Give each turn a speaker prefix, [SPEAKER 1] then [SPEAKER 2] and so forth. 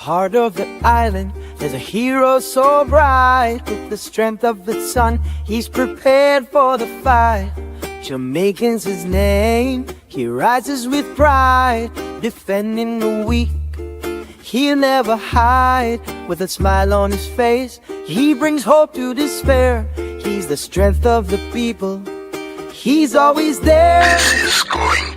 [SPEAKER 1] heart of the island, there's a hero so bright. With the strength of the sun, he's prepared for the fight. Jamaican's his name, he rises with pride. Defending the weak, he'll never hide. With a smile on his face, he brings hope to despair. He's the strength of the people, he's always there.
[SPEAKER 2] This is going